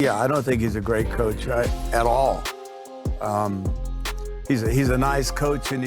Yeah, I don't think he's a great coach at all. Um, he's a nice coach, and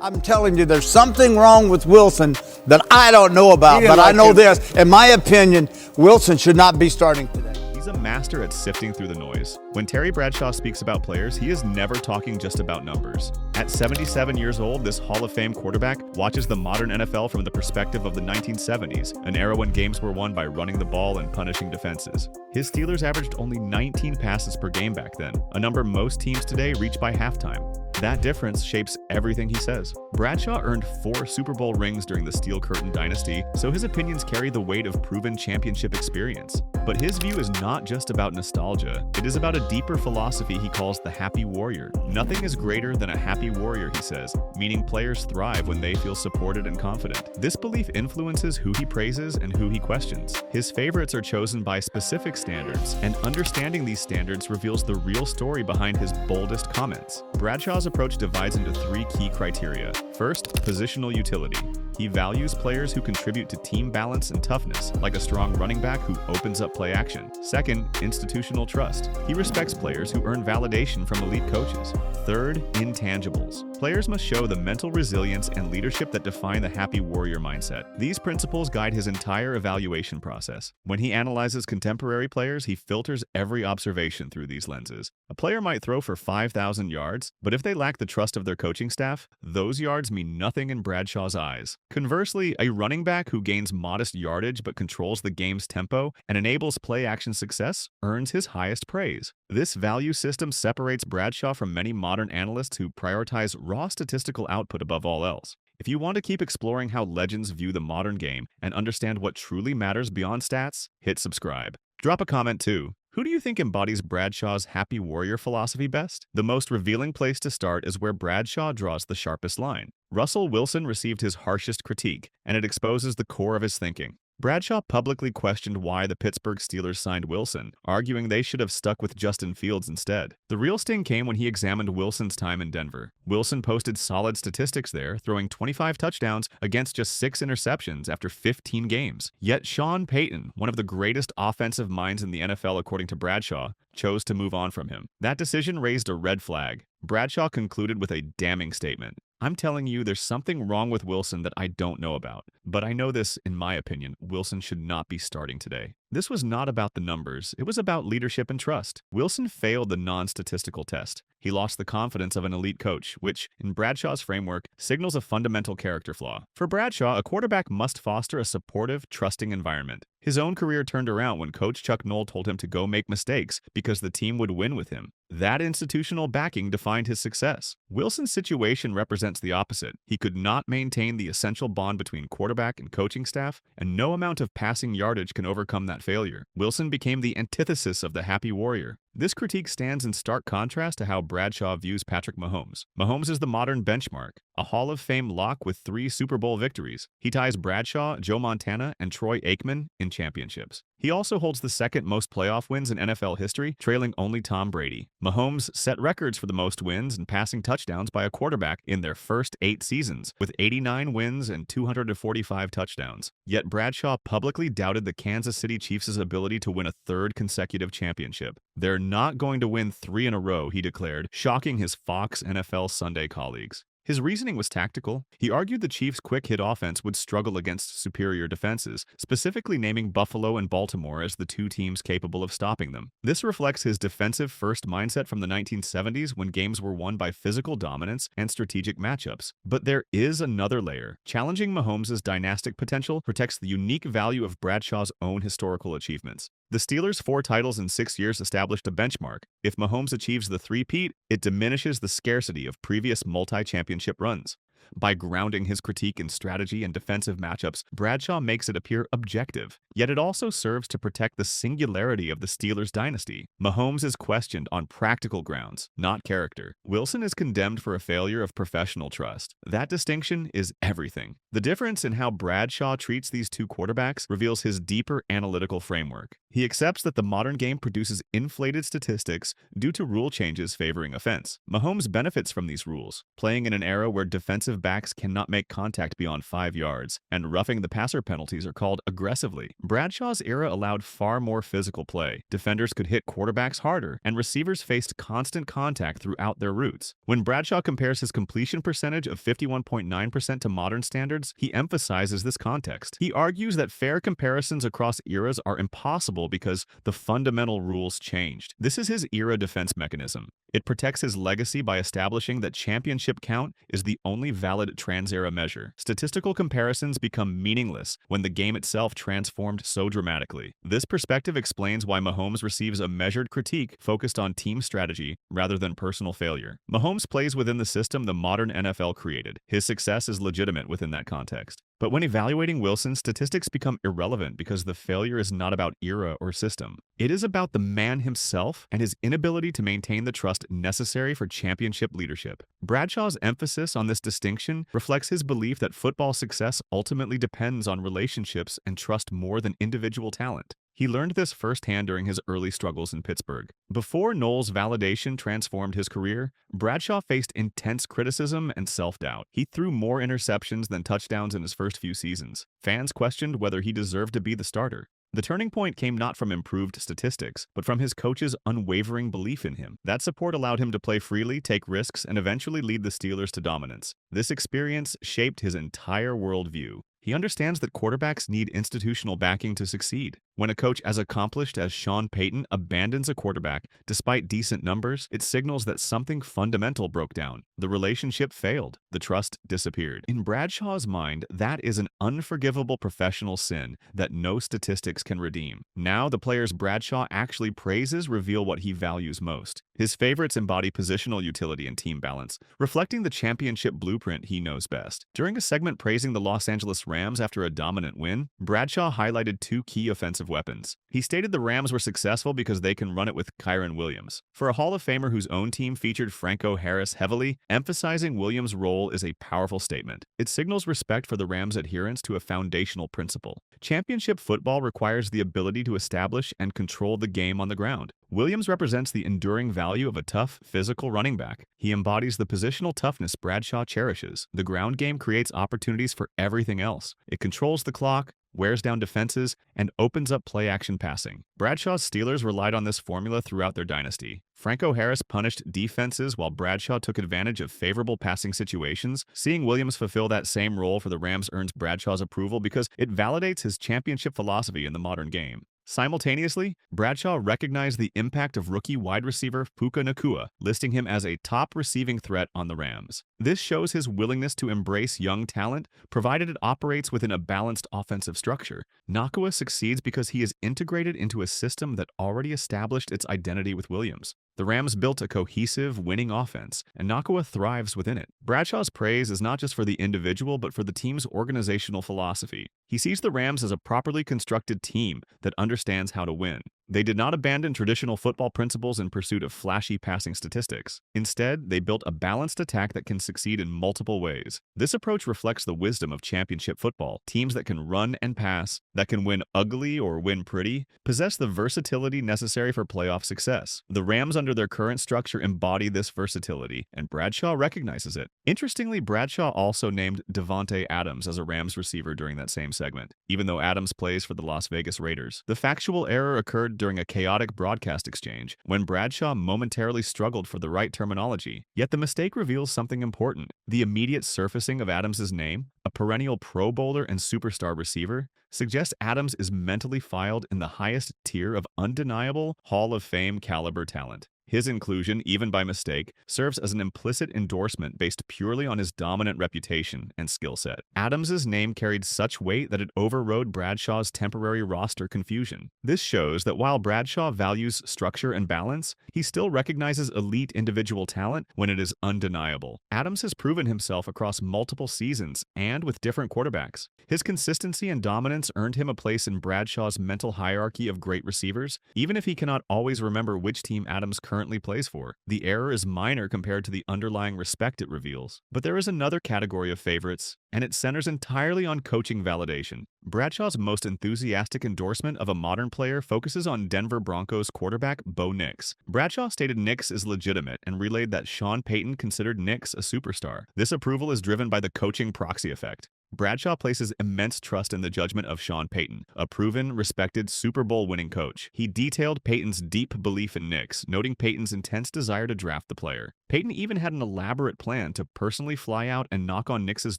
I'm telling you, there's something wrong with Wilson that I don't know about, but I know this. In my opinion, Wilson should not be starting today. He's a master at sifting through the noise. When Terry Bradshaw speaks about players, he is never talking just about numbers. At 77 years old, this Hall of Fame quarterback watches the modern NFL from the perspective of the 1970s, an era when games were won by running the ball and punishing defenses. His Steelers averaged only 19 passes per game back then, a number most teams today reach by halftime. That difference shapes everything he says. Bradshaw earned 4 Super Bowl rings during the Steel Curtain dynasty, so his opinions carry the weight of proven championship experience. But his view is not just about nostalgia. It is about a deeper philosophy he calls the happy warrior. Nothing is greater than a happy warrior, he says, meaning players thrive when they feel supported and confident. This belief influences who he praises and who he questions. His favorites are chosen by specific standards, and understanding these standards reveals the real story behind his boldest comments. Bradshaw's approach divides into 3 key criteria. First, positional utility. He values players who contribute to team balance and toughness, like a strong running back who opens up play action. Second, institutional trust. He respects players who earn validation from elite coaches. Third, intangibles. Players must show the mental resilience and leadership that define the happy warrior mindset. These principles guide his entire evaluation process. When he analyzes contemporary players, he filters every observation through these lenses. A player might throw for 5,000 yards, but if they lack the trust of their coaching staff, those yards mean nothing in Bradshaw's eyes. Conversely, a running back who gains modest yardage but controls the game's tempo and enables play-action success earns his highest praise. This value system separates Bradshaw from many modern analysts who prioritize raw statistical output above all else. If you want to keep exploring how legends view the modern game and understand what truly matters beyond stats, hit subscribe. Drop a comment too. Who do you think embodies Bradshaw's happy warrior philosophy best? The most revealing place to start is where Bradshaw draws the sharpest line. Russell Wilson received his harshest critique, and it exposes the core of his thinking. Bradshaw publicly questioned why the Pittsburgh Steelers signed Wilson, arguing they should have stuck with Justin Fields instead. The real sting came when he examined Wilson's time in Denver. Wilson posted solid statistics there, throwing 25 touchdowns against just 6 interceptions after 15 games. Yet Sean Payton, one of the greatest offensive minds in the NFL according to Bradshaw, chose to move on from him. That decision raised a red flag. Bradshaw concluded with a damning statement. I'm telling you, there's something wrong with Wilson that I don't know about. But I know this, in my opinion, Wilson should not be starting today. This was not about the numbers, it was about leadership and trust. Wilson failed the non-statistical test. He lost the confidence of an elite coach, which, in Bradshaw's framework, signals a fundamental character flaw. For Bradshaw, a quarterback must foster a supportive, trusting environment. His own career turned around when Coach Chuck Noll told him to go make mistakes because the team would win with him. That institutional backing defined his success. Wilson's situation represents the opposite. He could not maintain the essential bond between quarterback and coaching staff, and no amount of passing yardage can overcome that failure. Wilson became the antithesis of the happy warrior. This critique stands in stark contrast to how Bradshaw views Patrick Mahomes. Mahomes is the modern benchmark, a Hall of Fame lock with 3 Super Bowl victories. He ties Bradshaw, Joe Montana, and Troy Aikman in championships. He also holds the second most playoff wins in NFL history, trailing only Tom Brady. Mahomes set records for the most wins and passing touchdowns by a quarterback in their first 8 seasons, with 89 wins and 245 touchdowns. Yet Bradshaw publicly doubted the Kansas City Chiefs' ability to win a 3rd consecutive championship. They're not going to win 3 in a row, he declared, shocking his Fox NFL Sunday colleagues. His reasoning was tactical. He argued the Chiefs' quick-hit offense would struggle against superior defenses, specifically naming Buffalo and Baltimore as the 2 teams capable of stopping them. This reflects his defensive-first mindset from the 1970s when games were won by physical dominance and strategic matchups. But there is another layer. Challenging Mahomes' dynastic potential protects the unique value of Bradshaw's own historical achievements. The Steelers' 4 titles in 6 years established a benchmark. If Mahomes achieves the three-peat, it diminishes the scarcity of previous multi-championship runs. By grounding his critique in strategy and defensive matchups, Bradshaw makes it appear objective. Yet it also serves to protect the singularity of the Steelers' dynasty. Mahomes is questioned on practical grounds, not character. Wilson is condemned for a failure of professional trust. That distinction is everything. The difference in how Bradshaw treats these 2 quarterbacks reveals his deeper analytical framework. He accepts that the modern game produces inflated statistics due to rule changes favoring offense. Mahomes benefits from these rules, playing in an era where defensive backs cannot make contact beyond 5 yards, and roughing the passer penalties are called aggressively. Bradshaw's era allowed far more physical play. Defenders could hit quarterbacks harder, and receivers faced constant contact throughout their routes. When Bradshaw compares his completion percentage of 51.9% to modern standards, he emphasizes this context. He argues that fair comparisons across eras are impossible because the fundamental rules changed. This is his era defense mechanism. It protects his legacy by establishing that championship count is the only valid trans-era measure. Statistical comparisons become meaningless when the game itself transformed so dramatically. This perspective explains why Mahomes receives a measured critique focused on team strategy rather than personal failure. Mahomes plays within the system the modern NFL created. His success is legitimate within that context. But when evaluating Wilson, statistics become irrelevant because the failure is not about era or system. It is about the man himself and his inability to maintain the trust necessary for championship leadership. Bradshaw's emphasis on this distinction reflects his belief that football success ultimately depends on relationships and trust more than individual talent. He learned this firsthand during his early struggles in Pittsburgh. Before Knowles' validation transformed his career, Bradshaw faced intense criticism and self-doubt. He threw more interceptions than touchdowns in his first few seasons. Fans questioned whether he deserved to be the starter. The turning point came not from improved statistics, but from his coach's unwavering belief in him. That support allowed him to play freely, take risks, and eventually lead the Steelers to dominance. This experience shaped his entire worldview. He understands that quarterbacks need institutional backing to succeed. When a coach as accomplished as Sean Payton abandons a quarterback despite decent numbers, it signals that something fundamental broke down. The relationship failed. The trust disappeared. In Bradshaw's mind, that is an unforgivable professional sin that no statistics can redeem. Now, the players Bradshaw actually praises reveal what he values most. His favorites embody positional utility and team balance, reflecting the championship blueprint he knows best. During a segment praising the Los Angeles Rams after a dominant win, Bradshaw highlighted two key offensive weapons. He stated the Rams were successful because they can run it with Kyren Williams. For a Hall of Famer whose own team featured Franco Harris heavily, emphasizing Williams' role is a powerful statement. It signals respect for the Rams' adherence to a foundational principle. Championship football requires the ability to establish and control the game on the ground. Williams represents the enduring value of a tough, physical running back. He embodies the positional toughness Bradshaw cherishes. The ground game creates opportunities for everything else. It controls the clock, wears down defenses, and opens up play-action passing. Bradshaw's Steelers relied on this formula throughout their dynasty. Franco Harris punished defenses while Bradshaw took advantage of favorable passing situations. Seeing Williams fulfill that same role for the Rams earns Bradshaw's approval because it validates his championship philosophy in the modern game. Simultaneously, Bradshaw recognized the impact of rookie wide receiver Puka Nacua, listing him as a top receiving threat on the Rams. This shows his willingness to embrace young talent, provided it operates within a balanced offensive structure. Nacua succeeds because he is integrated into a system that already established its identity with Williams. The Rams built a cohesive, winning offense, and Nacua thrives within it. Bradshaw's praise is not just for the individual, but for the team's organizational philosophy. He sees the Rams as a properly constructed team that understands how to win. They did not abandon traditional football principles in pursuit of flashy passing statistics. Instead, they built a balanced attack that can succeed in multiple ways. This approach reflects the wisdom of championship football. Teams that can run and pass, that can win ugly or win pretty, possess the versatility necessary for playoff success. The Rams under their current structure embody this versatility, and Bradshaw recognizes it. Interestingly, Bradshaw also named Davante Adams as a Rams receiver during that same segment, even though Adams plays for the Las Vegas Raiders. The factual error occurred during a chaotic broadcast exchange when Bradshaw momentarily struggled for the right terminology. Yet the mistake reveals something important. The immediate surfacing of Adams' name, a perennial Pro Bowler and superstar receiver, suggests Adams is mentally filed in the highest tier of undeniable Hall of Fame caliber talent. His inclusion, even by mistake, serves as an implicit endorsement based purely on his dominant reputation and skill set. Adams's name carried such weight that it overrode Bradshaw's temporary roster confusion. This shows that while Bradshaw values structure and balance, he still recognizes elite individual talent when it is undeniable. Adams has proven himself across multiple seasons and with different quarterbacks. His consistency and dominance earned him a place in Bradshaw's mental hierarchy of great receivers, even if he cannot always remember which team Adams currently currently plays for. The error is minor compared to the underlying respect it reveals. But there is another category of favorites, and it centers entirely on coaching validation. Bradshaw's most enthusiastic endorsement of a modern player focuses on Denver Broncos quarterback Bo Nix. Bradshaw stated Nix is legitimate and relayed that Sean Payton considered Nix a superstar. This approval is driven by the coaching proxy effect. Bradshaw places immense trust in the judgment of Sean Payton, a proven, respected Super Bowl winning coach. He detailed Payton's deep belief in Nix, noting Payton's intense desire to draft the player. Payton even had an elaborate plan to personally fly out and knock on Nix's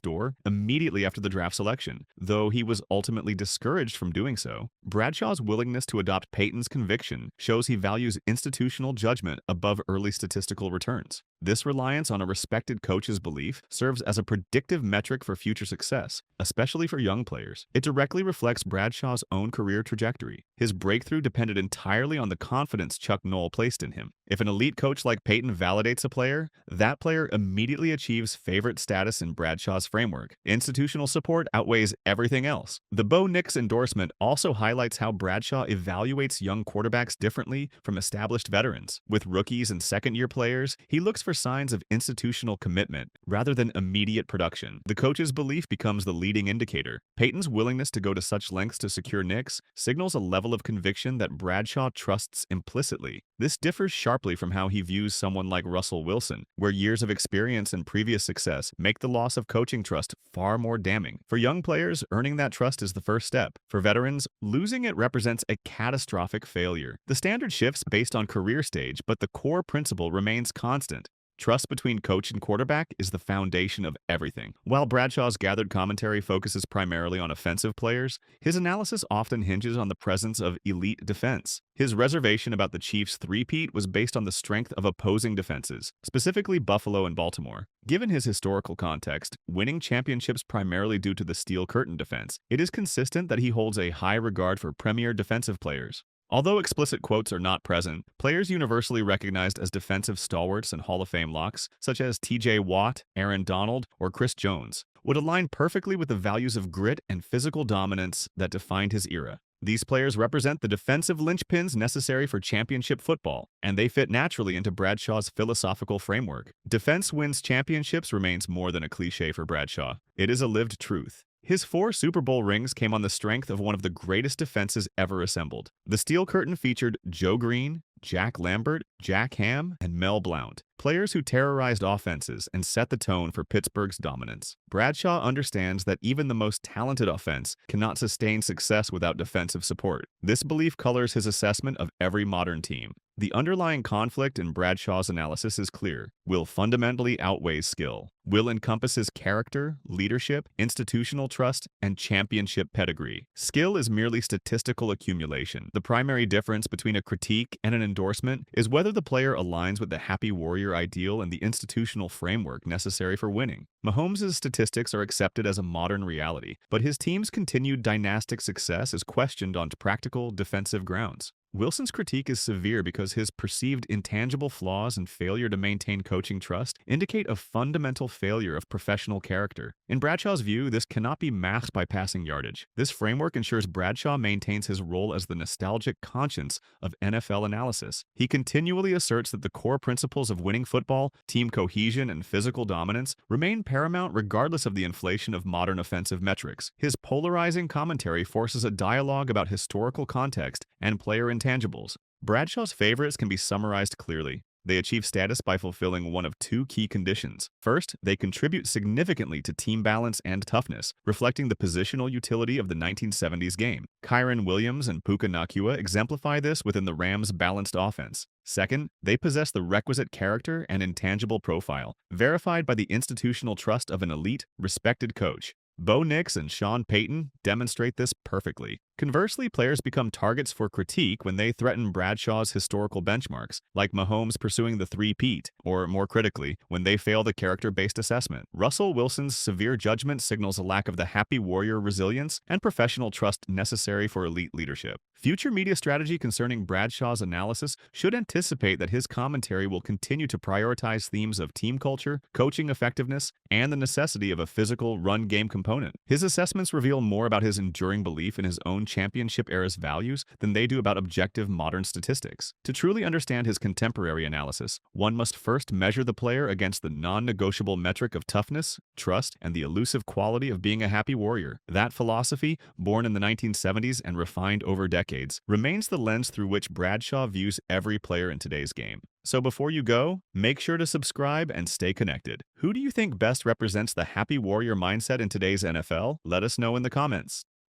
door immediately after the draft selection, though he was ultimately discouraged from doing so. Bradshaw's willingness to adopt Payton's conviction shows he values institutional judgment above early statistical returns. This reliance on a respected coach's belief serves as a predictive metric for future success, especially for young players. It directly reflects Bradshaw's own career trajectory. His breakthrough depended entirely on the confidence Chuck Noll placed in him. If an elite coach like Payton validates a player, that player immediately achieves favorite status in Bradshaw's framework. Institutional support outweighs everything else. The Bo Nix endorsement also highlights how Bradshaw evaluates young quarterbacks differently from established veterans. With rookies and second-year players, he looks for signs of institutional commitment rather than immediate production. The coach's belief becomes the leading indicator. Payton's willingness to go to such lengths to secure Nix signals a level of conviction that Bradshaw trusts implicitly. This differs sharply from how he views someone like Russell Wilson, where years of experience and previous success make the loss of coaching trust far more damning. For young players, earning that trust is the first step. For veterans, losing it represents a catastrophic failure. The standard shifts based on career stage, but the core principle remains constant. Trust between coach and quarterback is the foundation of everything. While Bradshaw's gathered commentary focuses primarily on offensive players, his analysis often hinges on the presence of elite defense. His reservation about the Chiefs' three-peat was based on the strength of opposing defenses, specifically Buffalo and Baltimore. Given his historical context, winning championships primarily due to the Steel Curtain defense, it is consistent that he holds a high regard for premier defensive players. Although explicit quotes are not present, players universally recognized as defensive stalwarts and Hall of Fame locks, such as T.J. Watt, Aaron Donald, or Chris Jones, would align perfectly with the values of grit and physical dominance that defined his era. These players represent the defensive linchpins necessary for championship football, and they fit naturally into Bradshaw's philosophical framework. Defense wins championships remains more than a cliche for Bradshaw. It is a lived truth. His 4 Super Bowl rings came on the strength of one of the greatest defenses ever assembled. The Steel Curtain featured Joe Green, Jack Lambert, Jack Ham, and Mel Blount, players who terrorized offenses and set the tone for Pittsburgh's dominance. Bradshaw understands that even the most talented offense cannot sustain success without defensive support. This belief colors his assessment of every modern team. The underlying conflict in Bradshaw's analysis is clear. Will fundamentally outweighs skill. Will encompasses character, leadership, institutional trust, and championship pedigree. Skill is merely statistical accumulation. The primary difference between a critique and an endorsement is whether the player aligns with the happy warrior ideal and the institutional framework necessary for winning. Mahomes' statistics are accepted as a modern reality, but his team's continued dynastic success is questioned on practical, defensive grounds. Wilson's critique is severe because his perceived intangible flaws and failure to maintain coaching trust indicate a fundamental failure of professional character. In Bradshaw's view, this cannot be masked by passing yardage. This framework ensures Bradshaw maintains his role as the nostalgic conscience of NFL analysis. He continually asserts that the core principles of winning football, team cohesion, and physical dominance remain paramount regardless of the inflation of modern offensive metrics. His polarizing commentary forces a dialogue about historical context and player intangibles. Bradshaw's favorites can be summarized clearly. They achieve status by fulfilling one of 2 key conditions. First, they contribute significantly to team balance and toughness, reflecting the positional utility of the 1970s game. Kyren Williams and Puka Nacua exemplify this within the Rams' balanced offense. Second, they possess the requisite character and intangible profile, verified by the institutional trust of an elite, respected coach. Bo Nix and Sean Payton demonstrate this perfectly. Conversely, players become targets for critique when they threaten Bradshaw's historical benchmarks, like Mahomes pursuing the three-peat, or more critically, when they fail the character-based assessment. Russell Wilson's severe judgment signals a lack of the happy warrior resilience and professional trust necessary for elite leadership. Future media strategy concerning Bradshaw's analysis should anticipate that his commentary will continue to prioritize themes of team culture, coaching effectiveness, and the necessity of a physical run-game component. His assessments reveal more about his enduring belief in his own championship-era's values than they do about objective modern statistics. To truly understand his contemporary analysis, one must first measure the player against the non-negotiable metric of toughness, trust, and the elusive quality of being a happy warrior. That philosophy, born in the 1970s and refined over decades, remains the lens through which Bradshaw views every player in today's game. So before you go, make sure to subscribe and stay connected. Who do you think best represents the happy warrior mindset in today's NFL? Let us know in the comments.